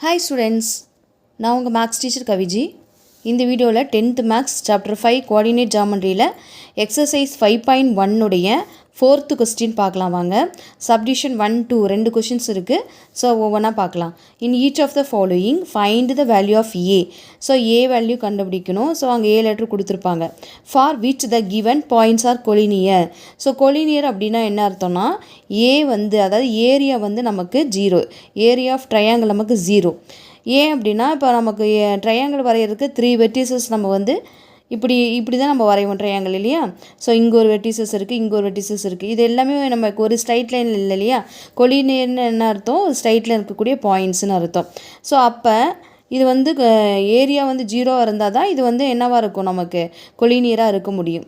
Hi students, நான் உங்கள் maths teacher கவிஜி. இந்த வீடியோவில் 10th மேக்ஸ் சாப்டர் 5 கோஆர்டினேட் ஜாமெண்ட்ரியில் எக்ஸசைஸ் 5.1 உடைய 4th கொஸ்டின் பார்க்கலாம் வாங்க. சப்டிஷன் 1, 2 ரெண்டு கொஸ்டின்ஸ் இருக்குது. ஸோ ஒவ்வொன்றா பார்க்கலாம். In each of the following find the value of A. So A value கண்டுபிடிக்கணும். ஸோ அங்கே ஏ லெட்டர் கொடுத்துருப்பாங்க. For which the given points are collinear. So collinear அப்படின்னா என்ன அர்த்தம்னா ஏ அதாவது ஏரியா நமக்கு 0, ஏரியா ஆஃப் ட்ரையாங்கிள் நமக்கு 0. ஏன் அப்படின்னா இப்போ நமக்கு ட்ரையாங்கிள் வரைகிறதுக்கு 3 வெர்டிசஸ் நம்ம இப்படி தான் நம்ம வரைவோம் ட்ரையாங்கிள் இல்லையா. ஸோ இங்கே ஒரு வெர்டிசஸ் இருக்குது, இங்கே ஒரு வெர்டிசஸ் இருக்குது. இது எல்லாமே நமக்கு ஒரு ஸ்ட்ரைட் லைன் இல்லை இல்லையா. கொலினியர்னு என்ன அர்த்தம், ஸ்ட்ரைட் லைன் இருக்கக்கூடிய பாயிண்ட்ஸ்னு அர்த்தம். ஸோ அப்போ இது ஏரியா 0 இருந்தால் தான் இது என்னவாக இருக்கும், நமக்கு கொலினியராக இருக்க முடியும்.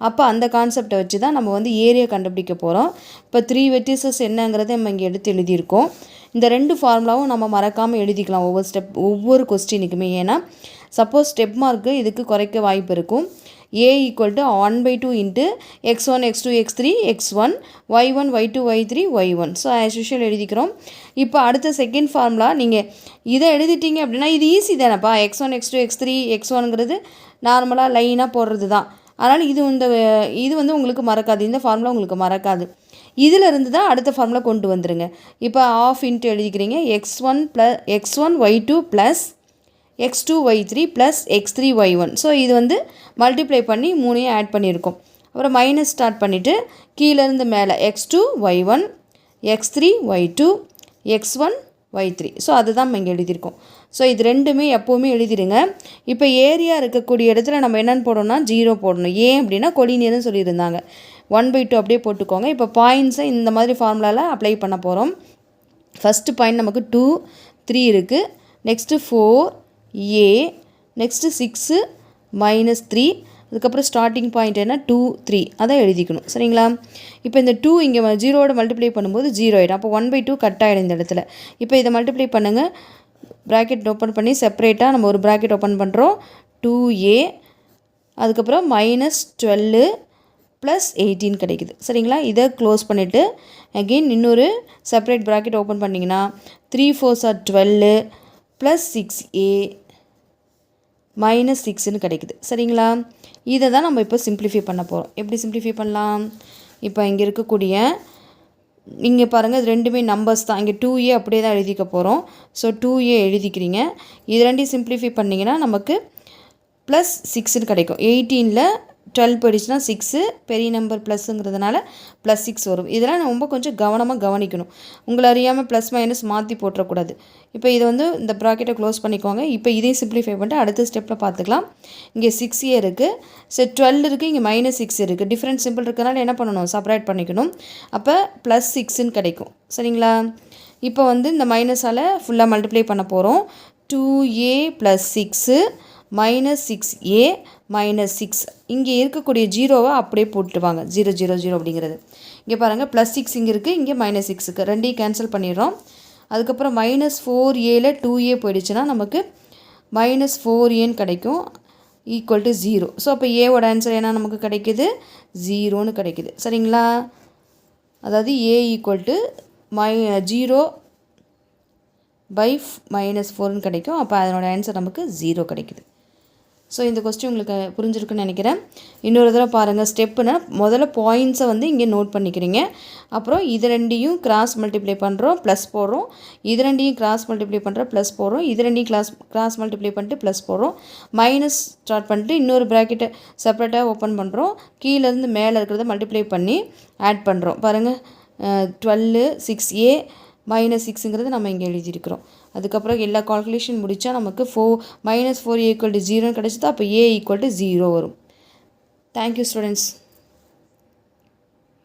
அப்போ அந்த கான்செப்டை வச்சு தான் நம்ம ஏரியா கண்டுபிடிக்க போகிறோம். இப்போ 3 வெர்டிசஸ் என்னங்கிறத நம்ம இங்கே எடுத்து எழுதியிருக்கோம். இந்த 2 ஃபார்முலாவும் நம்ம மறக்காமல் எழுதிக்கலாம் ஒவ்வொரு கொஸ்டினுக்குமே. ஏன்னா சப்போஸ் ஸ்டெப் மார்க்கு இதுக்கு குறைக்க வாய்ப்பு இருக்கும். a = 1/2 into x1 x2 x3 x1 y1 y2 y3 y1. So as usual எழுதிக்கிறோம். இப்போ அடுத்த செகண்ட் ஃபார்முலா நீங்கள் இதை எழுதிட்டீங்க அப்படின்னா இது ஈஸி தானேப்பா. x1 x2 x3 x1ங்கிறது நார்மலாக லைனாக போடுறது தான். அதனால் இது உங்களுக்கு மறக்காது, இந்த ஃபார்முலா உங்களுக்கு மறக்காது. இதிலிருந்து தான் அடுத்த ஃபார்முலா கொண்டு வந்துடுங்க. இப்போ ஆஃப் இன்ட்டு எழுதிக்கிறீங்க x1 y2 plus x2 y3 plus x3 y1. So இது மல்டிப்ளை பண்ணி 3ஐயும் ஆட் பண்ணியிருக்கோம். அப்புறம் மைனஸ் ஸ்டார்ட் பண்ணிவிட்டு கீழேருந்து மேலே x2 y1 x3 y2 x1 y3. So அதுதான் நம்ம இங்கே எழுதியிருக்கோம். ஸோ இது ரெண்டுமே எப்போவுமே எழுதிடுங்க. இப்போ ஏரியா இருக்கக்கூடிய இடத்துல நம்ம என்னென்னு போடணும்னா 0 போடணும். ஏன் அப்படின்னா கொலினியர்னு சொல்லியிருந்தாங்க. 1/2 அப்படியே போட்டுக்கோங்க. இப்போ பாயிண்ட்ஸை இந்த மாதிரி ஃபார்முலாவில் அப்ளை பண்ண போகிறோம். ஃபஸ்ட்டு பாயிண்ட் நமக்கு 2, 3 இருக்குது. Next 4a, next 6 -3. அதுக்கப்புறம் ஸ்டார்டிங் பாயிண்ட் என்ன 2, 3 அதை எழுதிக்கணும். சரிங்களா. இப்போ இந்த 2 இங்கே 0வோட மல்டிப்ளை பண்ணும்போது 0 ஆகிடும். அப்போ 1/2 கட் ஆகிடும் இந்த இடத்துல. இப்போ இதை மல்டிப்ளை பண்ணுங்கள். ப்ராக்கெட் ஓப்பன் பண்ணி செப்பரேட்டாக நம்ம ஒரு ப்ராக்கெட் ஓப்பன் பண்ணுறோம். 2a, அதுக்கப்புறம் -12 + 18 கிடைக்குது. சரிங்களா. இதை க்ளோஸ் பண்ணிவிட்டு அகெயின் இன்னொரு செப்பரேட் ப்ராக்கெட் ஓப்பன் பண்ணிங்கன்னா 3 4s are 12 + 6a -6ன்னு கிடைக்குது. சரிங்களா. இதை தான் நம்ம இப்போ சிம்ப்ளிஃபை பண்ண போகிறோம். எப்படி சிம்ப்ளிஃபை பண்ணலாம், இப்போ இங்கே இருக்கக்கூடிய இங்கே பாருங்கள், இது ரெண்டுமே நம்பர்ஸ் தான். இங்கே 2a அப்படியே தான் எழுதிக்க போகிறோம். So 2a எழுதிக்கிறீங்க. இது ரெண்டையும் சிம்ப்ளிஃபை பண்ணிங்கன்னா நமக்கு +6ன்னு கிடைக்கும். 18ல் 12 போயிடுச்சுன்னா 6, பெரிய நம்பர் ப்ளஸ்ஸுங்கிறதுனால +6 வரும். இதெல்லாம் ரொம்ப கொஞ்சம் கவனமாக கவனிக்கணும். உங்களை அறியாமல் ப்ளஸ் மைனஸ் மாற்றி போட்டுறக்கூடாது. இப்போ இதை இந்த ப்ராக்கெட்டை க்ளோஸ் பண்ணிக்கோங்க. இப்போ இதையும் சிம்ப்ளிஃபை பண்ணிட்டு அடுத்த ஸ்டெப்பில் பார்த்துக்கலாம். இங்கே 6a இருக்குது. ஸோ 12 இருக்குது, இங்கே -6 இருக்குது. டிஃப்ரெண்ட் சிம்பிள் இருக்கிறனால என்ன பண்ணணும், செப்பரேட் பண்ணிக்கணும். அப்போ +6ன்னு கிடைக்கும். சரிங்களா. இப்போ இந்த மைனஸால் ஃபுல்லாக மல்டிப்ளை பண்ண போகிறோம். 2a + 6 -6a -6. இங்கே இருக்கக்கூடிய 0வை அப்படியே போட்டுவாங்க. 0 0 0 அப்படிங்கிறது. இங்கே பாருங்கள் +6 இங்கே இருக்குது, இங்கே -6 இருக்குது. ரெண்டையும் கேன்சல் பண்ணிடுறோம். அதுக்கப்புறம் -4aல 2a போயிடுச்சுன்னா நமக்கு -4aன்னு கிடைக்கும் = 0. ஸோ அப்போ ஏவோட ஆன்சர் என்ன நமக்கு கிடைக்கிது, 0ன்னு கிடைக்கிது. சரிங்களா. அதாவது a = 0/-4ன்னு கிடைக்கும். அப்போ அதனோட ஆன்சர் நமக்கு 0 கிடைக்குது. ஸோ இந்த கொஸ்டின் உங்களுக்கு புரிஞ்சிருக்குன்னு நினைக்கிறேன். இன்னொரு தடவை பாருங்கள். ஸ்டெப்புனா முதல்ல பாயிண்ட்ஸை இங்கே நோட் பண்ணிக்கிறீங்க. அப்புறம் இது ரெண்டையும் கிராஸ் மல்டிப்ளை பண்ணுறோம், ப்ளஸ் போடுறோம். இது ரெண்டையும் கிராஸ் மல்டிப்ளை பண்ணுறோம், ப்ளஸ் போடுறோம். இது ரெண்டையும் கிராஸ் மல்டிப்ளை பண்ணிட்டு ப்ளஸ் போடுறோம். மைனஸ் ஸ்டார்ட் பண்ணிட்டு இன்னொரு ப்ராக்கெட்டை செப்பரேட்டாக ஓப்பன் பண்ணுறோம். கீழேருந்து மேலே இருக்கிறத மல்டிப்ளை பண்ணி ஆட் பண்ணுறோம். பாருங்கள் 12 6a -6ங்கிறது நம்ம இங்கே எழுதியிருக்கிறோம். அதுக்கப்புறம் எல்லா கால்குலேஷன் முடித்தா நமக்கு -4a = 0ன்னு கிடச்சிது. அப்போ a = 0 வரும். Thank you students.